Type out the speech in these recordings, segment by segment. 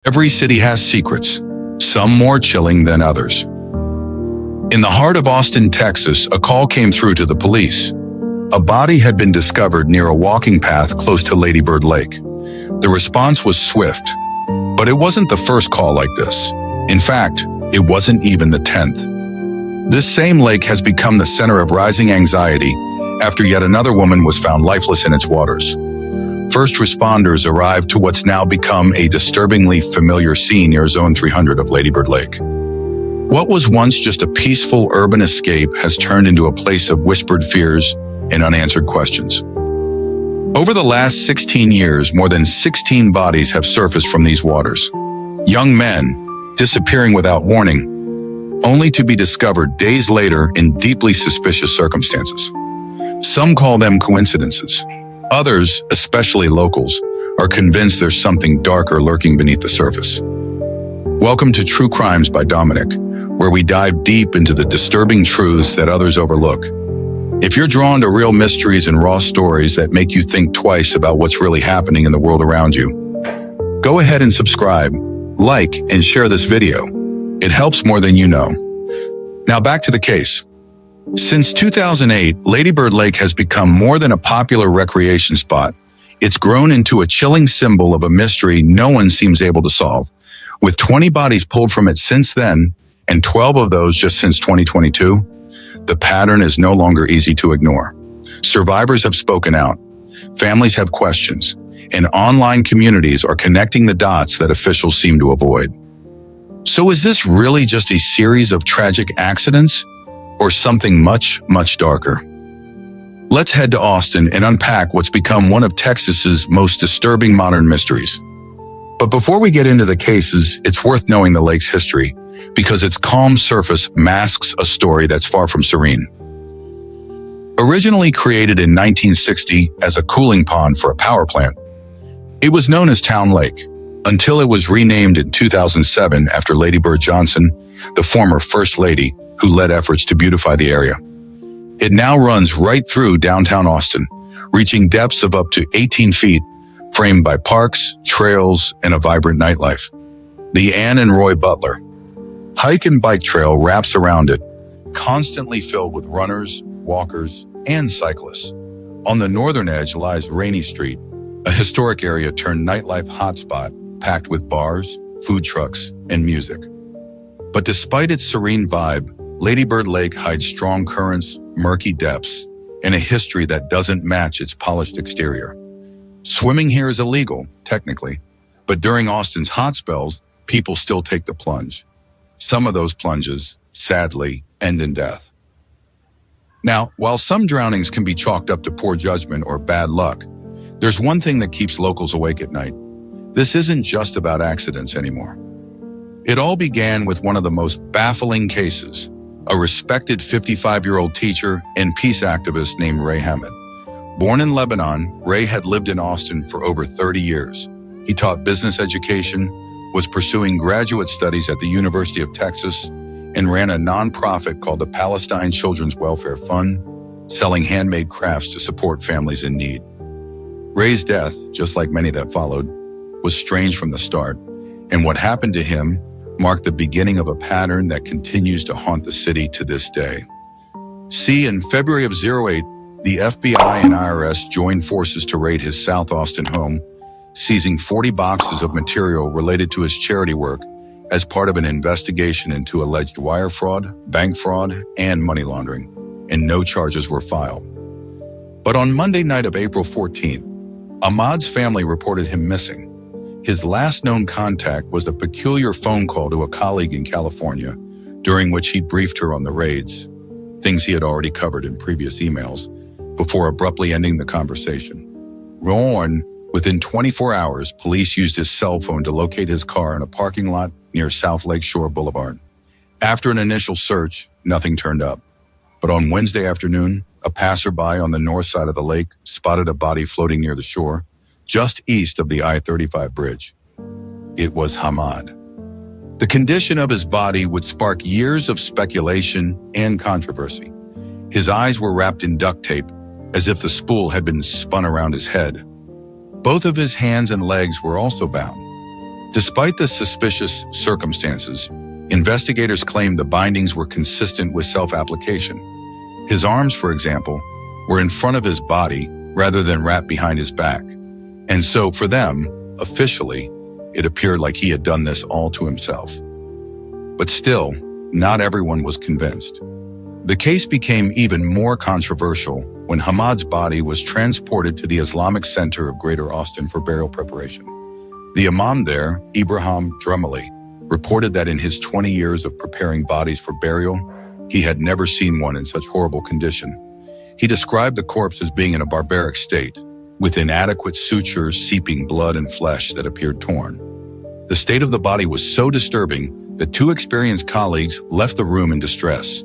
Every city has secrets, some more chilling than others. In the heart of Austin, Texas, a call came through to the police. A body had been discovered near a walking path close to Lady Bird Lake. The response was swift, but it wasn't the first call like this. In fact, it wasn't even the 10th. This same lake has become the center of rising anxiety after yet another woman was found lifeless in its waters. First responders arrived to what's now become a disturbingly familiar scene near Zone 300 of Lady Bird Lake. What was once just a peaceful urban escape has turned into a place of whispered fears and unanswered questions. Over the last 16 years, more than 16 bodies have surfaced from these waters. Young men disappearing without warning, only to be discovered days later in deeply suspicious circumstances. Some call them coincidences. Others, especially locals, are convinced there's something darker lurking beneath the surface. Welcome to True Crimes by Dominic, where we dive deep into the disturbing truths that others overlook. If you're drawn to real mysteries and raw stories that make you think twice about what's really happening in the world around you, go ahead and subscribe, like, and share this video. It helps more than you know. Now back to the case. Since 2008, Lady Bird Lake has become more than a popular recreation spot. It's grown into a chilling symbol of a mystery no one seems able to solve. With 20 bodies pulled from it since then, and 12 of those just since 2022, the pattern is no longer easy to ignore. Survivors have spoken out, families have questions, and online communities are connecting the dots that officials seem to avoid. So is this really just a series of tragic accidents, or something much, much darker? Let's head to Austin and unpack what's become one of Texas's most disturbing modern mysteries. But before we get into the cases, it's worth knowing the lake's history, because its calm surface masks a story that's far from serene. Originally created in 1960 as a cooling pond for a power plant, it was known as Town Lake, until it was renamed in 2007 after Lady Bird Johnson, the former First Lady, who led efforts to beautify the area. It now runs right through downtown Austin, reaching depths of up to 18 feet, framed by parks, trails, and a vibrant nightlife. The Ann and Roy Butler hike and bike trail wraps around it, constantly filled with runners, walkers, and cyclists. On the northern edge lies Rainy Street, a historic area turned nightlife hotspot, packed with bars, food trucks, and music. But despite its serene vibe, Lady Bird Lake hides strong currents, murky depths, and a history that doesn't match its polished exterior. Swimming here is illegal, technically, but during Austin's hot spells, people still take the plunge. Some of those plunges, sadly, end in death. Now, while some drownings can be chalked up to poor judgment or bad luck, there's one thing that keeps locals awake at night. This isn't just about accidents anymore. It all began with one of the most baffling cases, a respected 55-year-old teacher and peace activist named Ray Hammett. Born in Lebanon, Ray had lived in Austin for over 30 years. He taught business education, was pursuing graduate studies at the University of Texas, and ran a nonprofit called the Palestine Children's Welfare Fund, selling handmade crafts to support families in need. Ray's death, just like many that followed, was strange from the start, and what happened to him marked the beginning of a pattern that continues to haunt the city to this day. See, in February of '08, the FBI and IRS joined forces to raid his South Austin home, seizing 40 boxes of material related to his charity work as part of an investigation into alleged wire fraud, bank fraud, and money laundering, and no charges were filed. But on Monday night of April 14th, Ahmad's family reported him missing. His last known contact was a peculiar phone call to a colleague in California, during which he briefed her on the raids, things he had already covered in previous emails, before abruptly ending the conversation. Within 24 hours, police used his cell phone to locate his car in a parking lot near South Lakeshore Boulevard. After an initial search, nothing turned up. But on Wednesday afternoon, a passerby on the north side of the lake spotted a body floating near the shore, just east of the I-35 bridge. It was Ahmad. The condition of his body would spark years of speculation and controversy. His eyes were wrapped in duct tape, as if the spool had been spun around his head. Both of his hands and legs were also bound. Despite the suspicious circumstances, investigators claimed the bindings were consistent with self-application. His arms, for example, were in front of his body rather than wrapped behind his back. And so for them, officially, it appeared like he had done this all to himself. But still, not everyone was convinced. The case became even more controversial when Hamad's body was transported to the Islamic Center of Greater Austin for burial preparation. The imam there, Ibrahim Drumali, reported that in his 20 years of preparing bodies for burial, he had never seen one in such horrible condition. He described the corpse as being in a barbaric state, with inadequate sutures seeping blood and flesh that appeared torn. The state of the body was so disturbing that two experienced colleagues left the room in distress.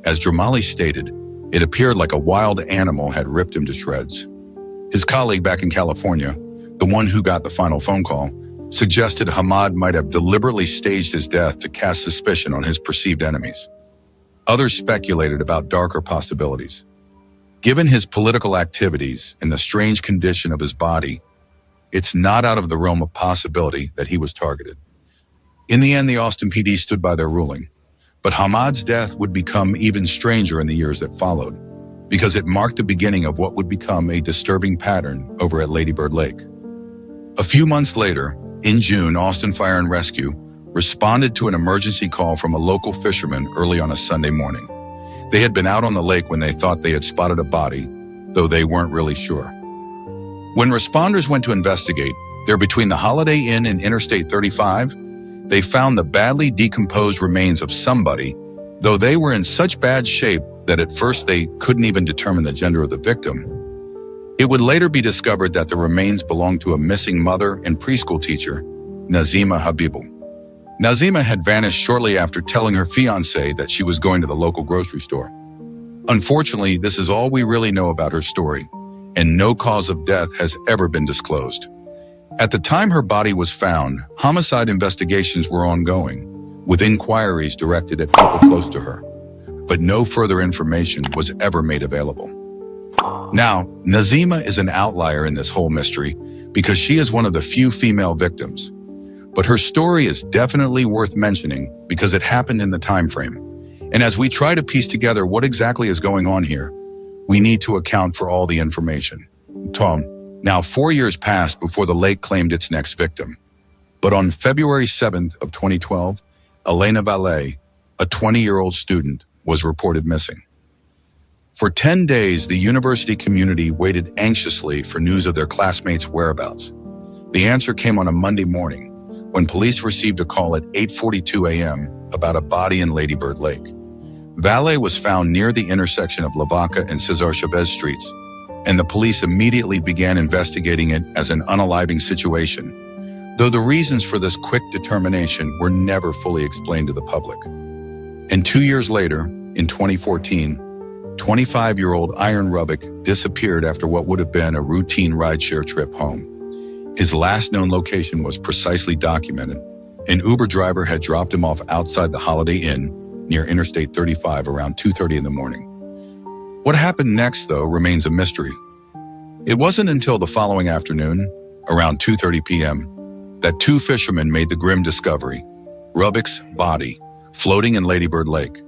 As Drumali stated, it appeared like a wild animal had ripped him to shreds. His colleague back in California, the one who got the final phone call, suggested Hamad might have deliberately staged his death to cast suspicion on his perceived enemies. Others speculated about darker possibilities. Given his political activities and the strange condition of his body, it's not out of the realm of possibility that he was targeted. In the end, the Austin PD stood by their ruling. But Hamad's death would become even stranger in the years that followed, because it marked the beginning of what would become a disturbing pattern over at Lady Bird Lake. A few months later, in June, Austin Fire and Rescue responded to an emergency call from a local fisherman early on a Sunday morning. They had been out on the lake when they thought they had spotted a body, though they weren't really sure. When responders went to investigate, there between the Holiday Inn and Interstate 35, they found the badly decomposed remains of somebody, though they were in such bad shape that at first they couldn't even determine the gender of the victim. It would later be discovered that the remains belonged to a missing mother and preschool teacher, Nazima Habibul. Nazima had vanished shortly after telling her fiancé that she was going to the local grocery store. Unfortunately, this is all we really know about her story, and no cause of death has ever been disclosed. At the time her body was found, homicide investigations were ongoing, with inquiries directed at people close to her, but no further information was ever made available. Now, Nazima is an outlier in this whole mystery because she is one of the few female victims. But her story is definitely worth mentioning because it happened in the time frame. And as we try to piece together what exactly is going on here, we need to account for all the information. Tom, now 4 years passed before the lake claimed its next victim. But on February 7th of 2012, Elena Valle, a 20-year-old student, was reported missing. For 10 days, the university community waited anxiously for news of their classmates' whereabouts. The answer came on a Monday morning, when police received a call at 8:42 a.m. about a body in Lady Bird Lake. Valle was found near the intersection of Lavaca and Cesar Chavez streets, and the police immediately began investigating it as an unaliving situation, though the reasons for this quick determination were never fully explained to the public. And 2 years later, in 2014, 25-year-old Iron Rubik disappeared after what would have been a routine rideshare trip home. His last known location was precisely documented. An Uber driver had dropped him off outside the Holiday Inn near Interstate 35 around 2:30 in the morning. What happened next, though, remains a mystery. It wasn't until the following afternoon, around 2:30 p.m., that two fishermen made the grim discovery: Rubik's body floating in Lady Bird Lake.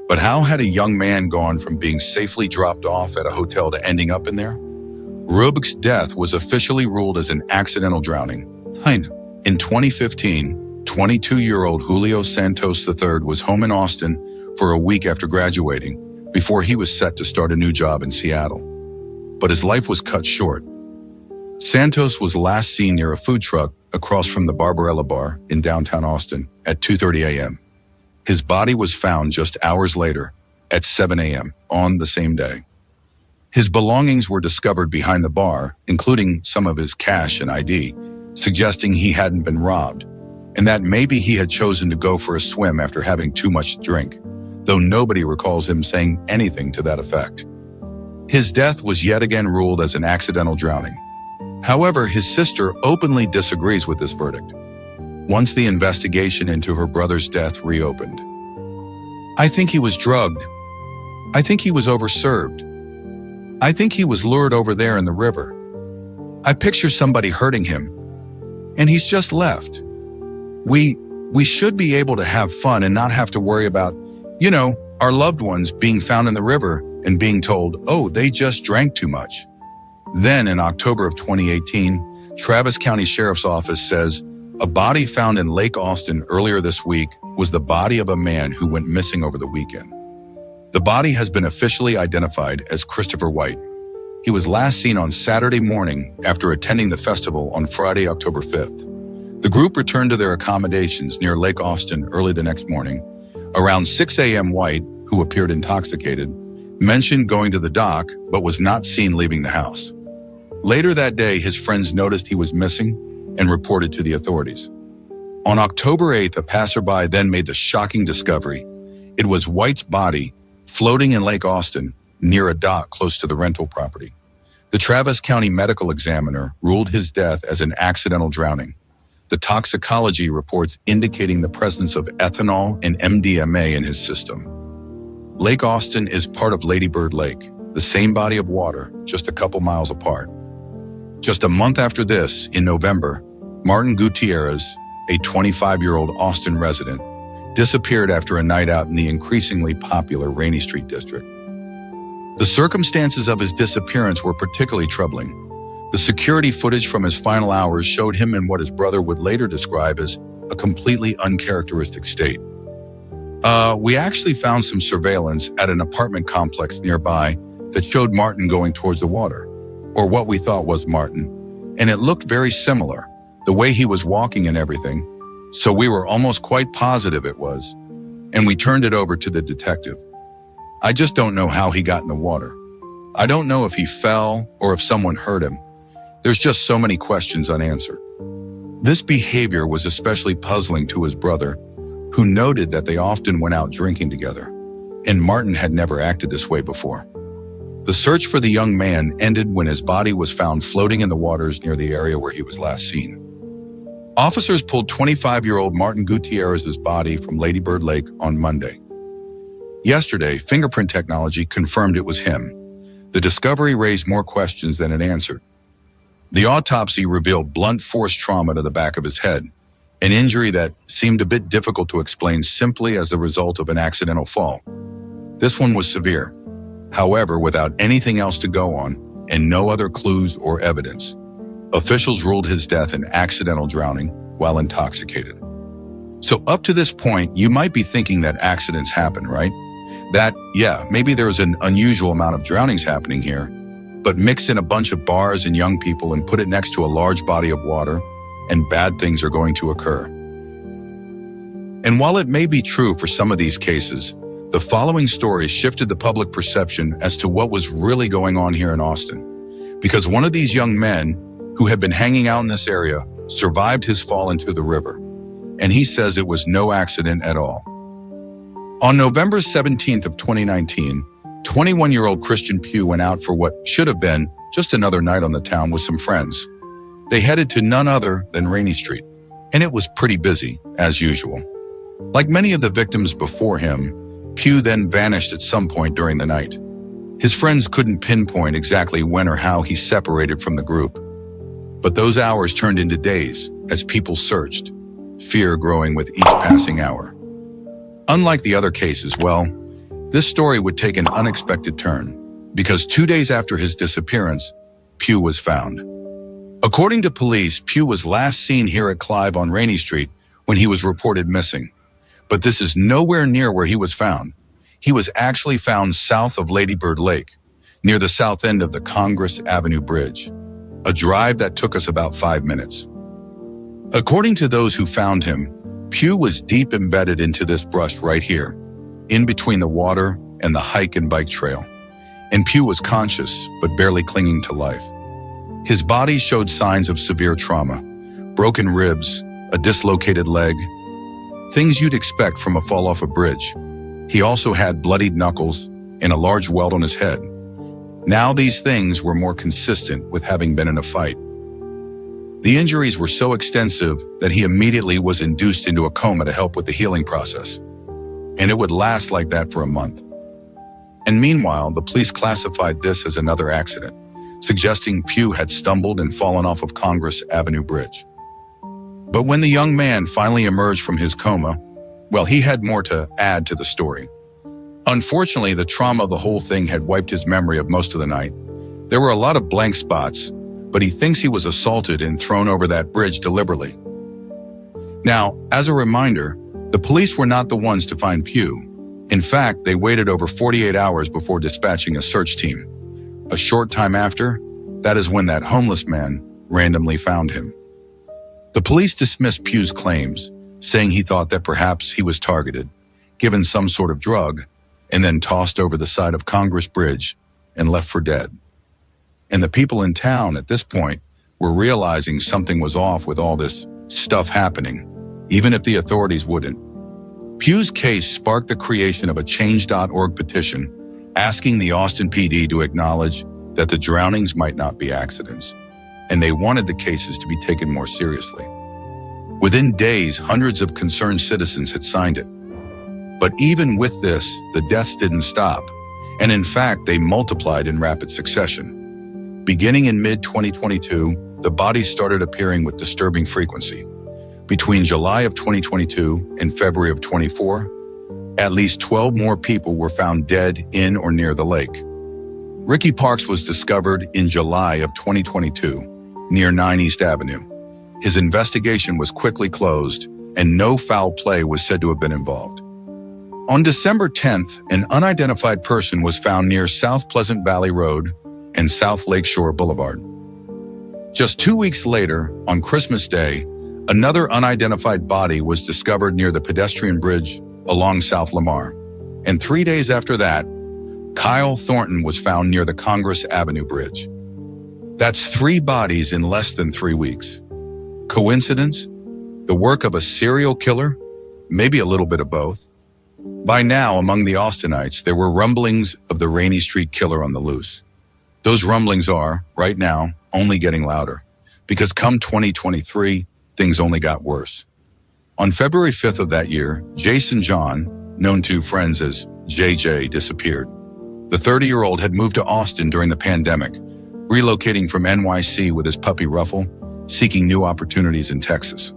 But how had a young man gone from being safely dropped off at a hotel to ending up in there? Rubik's death was officially ruled as an accidental drowning. In 2015, 22-year-old Julio Santos III was home in Austin for a week after graduating, before he was set to start a new job in Seattle. But his life was cut short. Santos was last seen near a food truck across from the Barbarella Bar in downtown Austin at 2:30 a.m. His body was found just hours later at 7 a.m. on the same day. His belongings were discovered behind the bar, including some of his cash and ID, suggesting he hadn't been robbed, and that maybe he had chosen to go for a swim after having too much to drink, though nobody recalls him saying anything to that effect. His death was yet again ruled as an accidental drowning. However, his sister openly disagrees with this verdict. Once the investigation into her brother's death reopened, "I think he was drugged. I think he was overserved. I think he was lured over there in the river. I picture somebody hurting him, and he's just left." We should be able to have fun and not have to worry about, our loved ones being found in the river and being told, oh, they just drank too much. Then in October of 2018, Travis County Sheriff's Office says a body found in Lake Austin earlier this week was the body of a man who went missing over the weekend. The body has been officially identified as Christopher White. He was last seen on Saturday morning after attending the festival on Friday, October 5th. The group returned to their accommodations near Lake Austin early the next morning. Around 6 a.m., White, who appeared intoxicated, mentioned going to the dock but was not seen leaving the house. Later that day, his friends noticed he was missing and reported to the authorities. On October 8th, a passerby then made the shocking discovery. It was White's body floating in Lake Austin near a dock close to the rental property. The Travis County medical examiner ruled his death as an accidental drowning. The toxicology reports indicating the presence of ethanol and MDMA in his system. Lake Austin is part of Lady Bird Lake, the same body of water, just a couple miles apart. Just a month after this, in November, Martin Gutierrez, a 25-year-old Austin resident, disappeared after a night out in the increasingly popular Rainy Street district. The circumstances of his disappearance were particularly troubling. The security footage from his final hours showed him in what his brother would later describe as a completely uncharacteristic state. We actually found some surveillance at an apartment complex nearby that showed Martin going towards the water, or what we thought was Martin, and it looked very similar, the way he was walking and everything, so we were almost quite positive it was, and we turned it over to the detective. I just don't know how he got in the water. I don't know if he fell or if someone hurt him. There's just so many questions unanswered. This behavior was especially puzzling to his brother, who noted that they often went out drinking together, and Martin had never acted this way before. The search for the young man ended when his body was found floating in the waters near the area where he was last seen. Officers pulled 25-year-old Martin Gutierrez's body from Lady Bird Lake on Monday. Yesterday, fingerprint technology confirmed it was him. The discovery raised more questions than it answered. The autopsy revealed blunt force trauma to the back of his head, an injury that seemed a bit difficult to explain simply as a result of an accidental fall. This one was severe. However, without anything else to go on and no other clues or evidence, officials ruled his death an accidental drowning while intoxicated. So up to this point, you might be thinking that accidents happen, right? That, maybe there's an unusual amount of drownings happening here, but mix in a bunch of bars and young people and put it next to a large body of water, and bad things are going to occur. And while it may be true for some of these cases, the following story shifted the public perception as to what was really going on here in Austin, because one of these young men who had been hanging out in this area survived his fall into the river, and he says it was no accident at all. On November 17th of 2019, 21-year-old Christian Pugh went out for what should have been just another night on the town with some friends. They headed to none other than Rainy Street, and it was pretty busy, as usual. Like many of the victims before him, Pugh then vanished at some point during the night. His friends couldn't pinpoint exactly when or how he separated from the group. But those hours turned into days as people searched, fear growing with each passing hour. Unlike the other cases, this story would take an unexpected turn, because 2 days after his disappearance, Pugh was found. According to police, Pugh was last seen here at Clive on Rainy Street when he was reported missing. But this is nowhere near where he was found. He was actually found south of Lady Bird Lake, near the south end of the Congress Avenue Bridge, a drive that took us about 5 minutes. According to those who found him, Pugh was deep embedded into this brush right here, in between the water and the hike and bike trail. And Pugh was conscious, but barely clinging to life. His body showed signs of severe trauma, broken ribs, a dislocated leg, things you'd expect from a fall off a bridge. He also had bloodied knuckles and a large welt on his head. Now these things were more consistent with having been in a fight. The injuries were so extensive that he immediately was induced into a coma to help with the healing process. And it would last like that for a month. And meanwhile, the police classified this as another accident, suggesting Pugh had stumbled and fallen off of Congress Avenue Bridge. But when the young man finally emerged from his coma, well, he had more to add to the story. Unfortunately, the trauma of the whole thing had wiped his memory of most of the night. There were a lot of blank spots, but he thinks he was assaulted and thrown over that bridge deliberately. Now, as a reminder, the police were not the ones to find Pugh. In fact, they waited over 48 hours before dispatching a search team. A short time after, that is when that homeless man randomly found him. The police dismissed Pugh's claims, saying he thought that perhaps he was targeted, given some sort of drug, and then tossed over the side of Congress Bridge and left for dead. And the people in town at this point were realizing something was off with all this stuff happening, even if the authorities wouldn't. Pugh's case sparked the creation of a Change.org petition asking the Austin PD to acknowledge that the drownings might not be accidents, and they wanted the cases to be taken more seriously. Within days, hundreds of concerned citizens had signed it. But even with this, the deaths didn't stop, and in fact, they multiplied in rapid succession. Beginning in mid-2022, the bodies started appearing with disturbing frequency. Between July of 2022 and February of 24, at least 12 more people were found dead in or near the lake. Ricky Parks was discovered in July of 2022 near 9 East Avenue. His investigation was quickly closed, and no foul play was said to have been involved. On December 10th, an unidentified person was found near South Pleasant Valley Road and South Lakeshore Boulevard. Just 2 weeks later, on Christmas Day, another unidentified body was discovered near the pedestrian bridge along South Lamar. And 3 days after that, Kyle Thornton was found near the Congress Avenue Bridge. That's 3 bodies in less than 3 weeks. Coincidence? The work of a serial killer? Maybe a little bit of both. By now, among the Austinites, there were rumblings of the Rainey Street Killer on the loose. Those rumblings are, right now, only getting louder, because come 2023, things only got worse. On February 5th of that year, Jason John, known to friends as JJ, disappeared. The 30-year-old had moved to Austin during the pandemic, relocating from NYC with his puppy Ruffle, seeking new opportunities in Texas.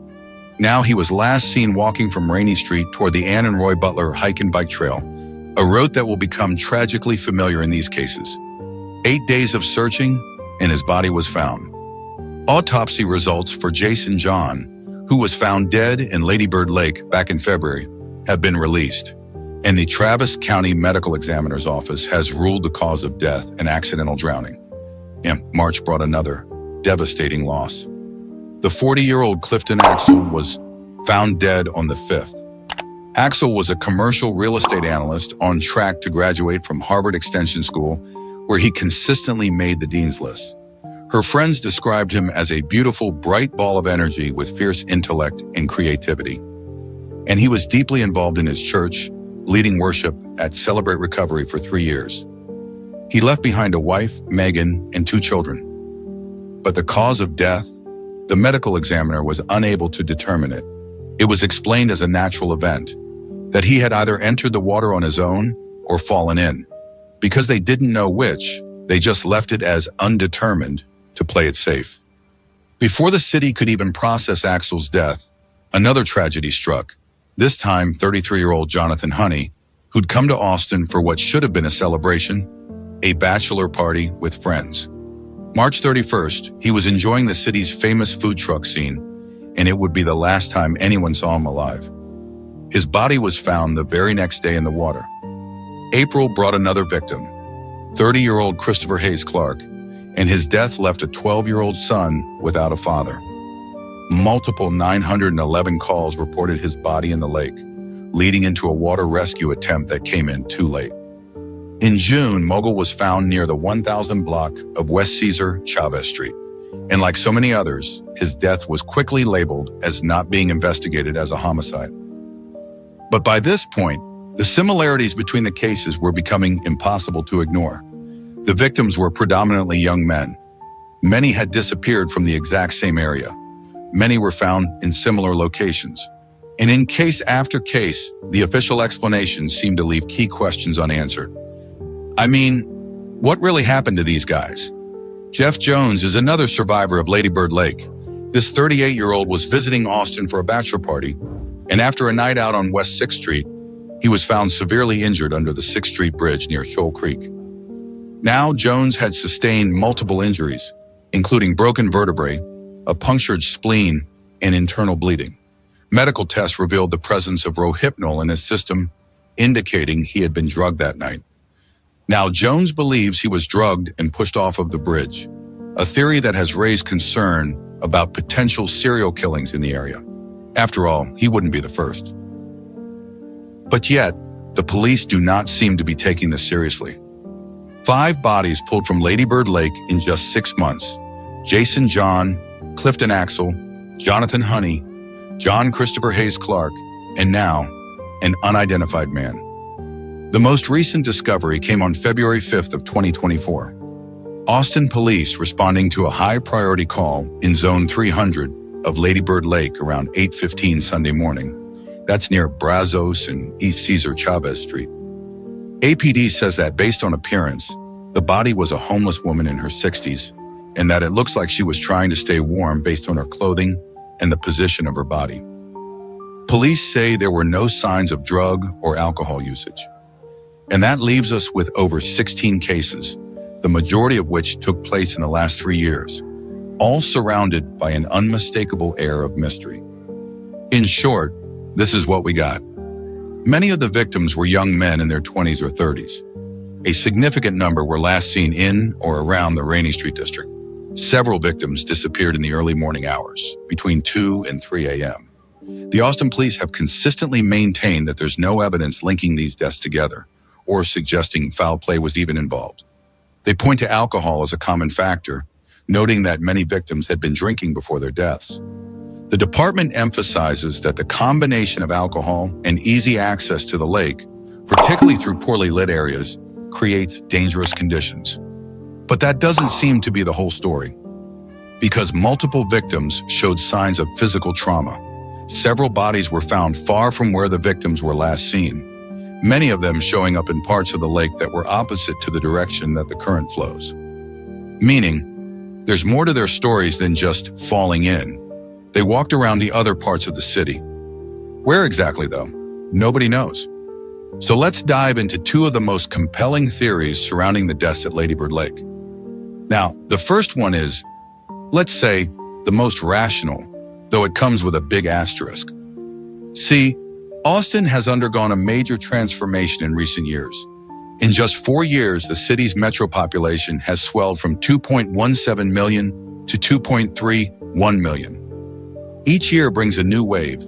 Now he was last seen walking from Rainey Street toward the Ann and Roy Butler hike and bike trail, a route that will become tragically familiar in these cases. 8 days of searching, and his body was found. Autopsy results for Jason John, who was found dead in Lady Bird Lake back in February, have been released, and the Travis County Medical Examiner's Office has ruled the cause of death an accidental drowning. And March brought another devastating loss. The 40-year-old Clifton Axel was found dead on the 5th. Axel was a commercial real estate analyst on track to graduate from Harvard Extension School, where he consistently made the dean's list. Her friends described him as a beautiful, bright ball of energy with fierce intellect and creativity. And he was deeply involved in his church, leading worship at Celebrate Recovery for 3 years. He left behind a wife, Megan, and 2 children. But the cause of death, the medical examiner was unable to determine it. It was explained as a natural event, that he had either entered the water on his own or fallen in. Because they didn't know which, they just left it as undetermined to play it safe. Before the city could even process Axel's death, another tragedy struck, this time 33-year-old Jonathan Honey, who'd come to Austin for what should have been a celebration, a bachelor party with friends. March 31st, he was enjoying the city's famous food truck scene, and it would be the last time anyone saw him alive. His body was found the very next day in the water. April brought another victim, 30-year-old Christopher Hayes Clark, and his death left a 12-year-old son without a father. Multiple 911 calls reported his body in the lake, leading into a water rescue attempt that came in too late. In June, Mogul was found near the 1000 block of West Cesar Chavez Street, and like so many others, his death was quickly labeled as not being investigated as a homicide. But by this point, the similarities between the cases were becoming impossible to ignore. The victims were predominantly young men. Many had disappeared from the exact same area. Many were found in similar locations. And in case after case, the official explanations seemed to leave key questions unanswered. I mean, what really happened to these guys? Jeff Jones is another survivor of Lady Bird Lake. This 38-year-old was visiting Austin for a bachelor party, and after a night out on West 6th Street, he was found severely injured under the 6th Street Bridge near Shoal Creek. Now, Jones had sustained multiple injuries, including broken vertebrae, a punctured spleen, and internal bleeding. Medical tests revealed the presence of rohypnol in his system, indicating he had been drugged that night. Now, Jones believes he was drugged and pushed off of the bridge, a theory that has raised concern about potential serial killings in the area. After all, he wouldn't be the first. But yet, the police do not seem to be taking this seriously. 5 bodies pulled from Lady Bird Lake in just 6 months. Jason John, Clifton Axel, Jonathan Honey, John Christopher Hayes Clark, and now, an unidentified man. The most recent discovery came on February 5th of 2024. Austin police responding to a high-priority call in Zone 300 of Lady Bird Lake around 8:15 Sunday morning. That's near Brazos and East Cesar Chavez Street. APD says that based on appearance, the body was a homeless woman in her 60s, and that it looks like she was trying to stay warm based on her clothing and the position of her body. Police say there were no signs of drug or alcohol usage. And that leaves us with over 16 cases, the majority of which took place in the last 3 years, all surrounded by an unmistakable air of mystery. In short, this is what we got. Many of the victims were young men in their 20s or 30s. A significant number were last seen in or around the Rainey Street district. Several victims disappeared in the early morning hours, between 2 and 3 a.m. The Austin police have consistently maintained that there's no evidence linking these deaths together or suggesting foul play was even involved. They point to alcohol as a common factor, noting that many victims had been drinking before their deaths. The department emphasizes that the combination of alcohol and easy access to the lake, particularly through poorly lit areas, creates dangerous conditions. But that doesn't seem to be the whole story, because multiple victims showed signs of physical trauma. Several bodies were found far from where the victims were last seen, many of them showing up in parts of the lake that were opposite to the direction that the current flows. Meaning, there's more to their stories than just falling in. They walked around the other parts of the city. Where exactly, though? Nobody knows. So let's dive into 2 of the most compelling theories surrounding the deaths at Lady Bird Lake. Now, the first one is, let's say, the most rational, though it comes with a big asterisk. See, Austin has undergone a major transformation in recent years. In just 4 years, the city's metro population has swelled from 2.17 million to 2.31 million. Each year brings a new wave.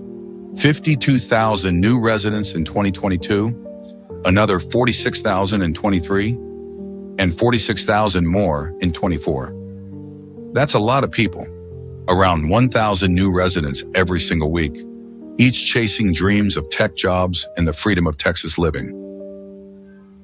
52,000 new residents in 2022, another 46,000 in 23, and 46,000 more in 24. That's a lot of people. Around 1,000 new residents every single week, each chasing dreams of tech jobs and the freedom of Texas living.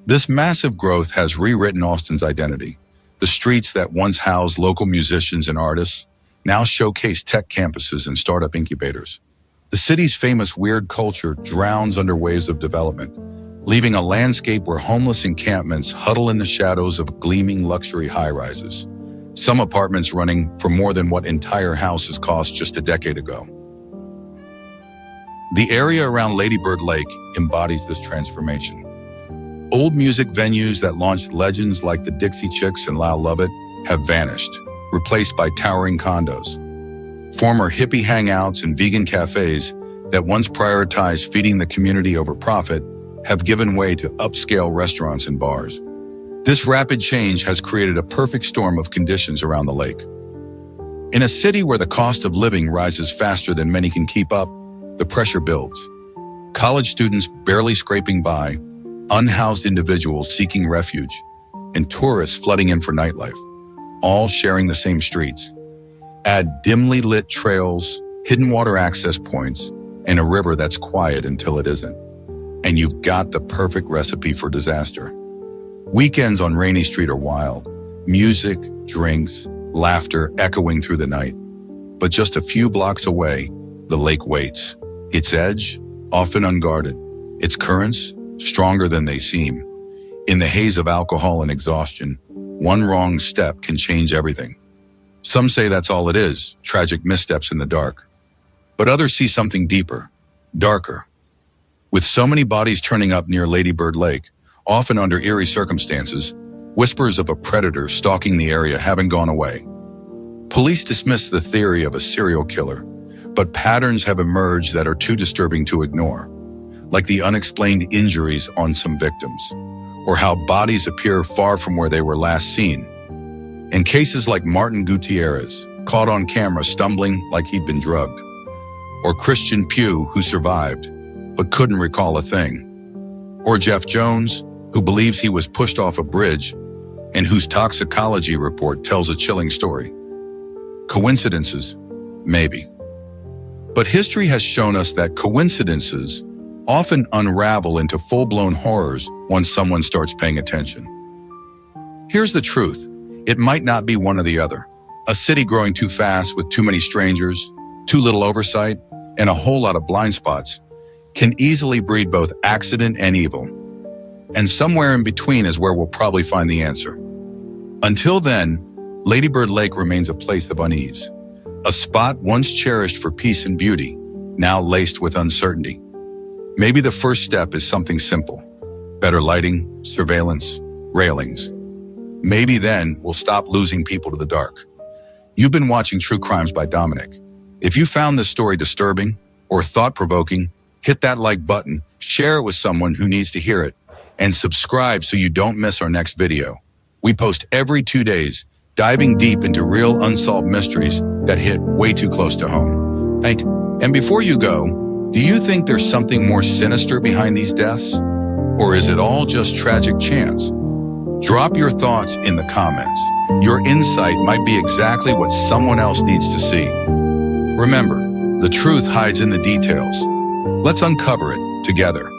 This massive growth has rewritten Austin's identity. The streets that once housed local musicians and artists now showcase tech campuses and startup incubators. The city's famous weird culture drowns under waves of development, leaving a landscape where homeless encampments huddle in the shadows of gleaming luxury high-rises, some apartments running for more than what entire houses cost just a decade ago. The area around Lady Bird Lake embodies this transformation. Old music venues that launched legends like the Dixie Chicks and Lyle Lovett have vanished, replaced by towering condos. Former hippie hangouts and vegan cafes that once prioritized feeding the community over profit have given way to upscale restaurants and bars. This rapid change has created a perfect storm of conditions around the lake. In a city where the cost of living rises faster than many can keep up, the pressure builds. College students barely scraping by, unhoused individuals seeking refuge, and tourists flooding in for nightlife, all sharing the same streets. Add dimly lit trails, hidden water access points, and a river that's quiet until it isn't. And you've got the perfect recipe for disaster. Weekends on Rainey Street are wild. Music, drinks, laughter echoing through the night. But just a few blocks away, the lake waits. Its edge, often unguarded. Its currents, stronger than they seem. In the haze of alcohol and exhaustion, one wrong step can change everything. Some say that's all it is, tragic missteps in the dark. But others see something deeper, darker. With so many bodies turning up near Lady Bird Lake, often under eerie circumstances, whispers of a predator stalking the area haven't gone away. Police dismiss the theory of a serial killer, but patterns have emerged that are too disturbing to ignore, like the unexplained injuries on some victims, or how bodies appear far from where they were last seen. In cases like Martin Gutierrez, caught on camera stumbling like he'd been drugged, or Christian Pugh, who survived, but couldn't recall a thing, or Jeff Jones, who believes he was pushed off a bridge and whose toxicology report tells a chilling story. Coincidences? Maybe. But history has shown us that coincidences often unravel into full-blown horrors once someone starts paying attention. Here's the truth. It might not be one or the other. A city growing too fast with too many strangers, too little oversight, and a whole lot of blind spots can easily breed both accident and evil. And somewhere in between is where we'll probably find the answer. Until then, Lady Bird Lake remains a place of unease, a spot once cherished for peace and beauty, now laced with uncertainty. Maybe the first step is something simple: better lighting, surveillance, railings. Maybe then we'll stop losing people to the dark. You've been watching True Crimes by Dominic. If you found this story disturbing or thought-provoking, hit that like button, share it with someone who needs to hear it, and subscribe so you don't miss our next video. We post every 2 days, diving deep into real unsolved mysteries that hit way too close to home. Right? And before you go, do you think there's something more sinister behind these deaths? Or is it all just tragic chance? Drop your thoughts in the comments. Your insight might be exactly what someone else needs to see. Remember, the truth hides in the details. Let's uncover it together.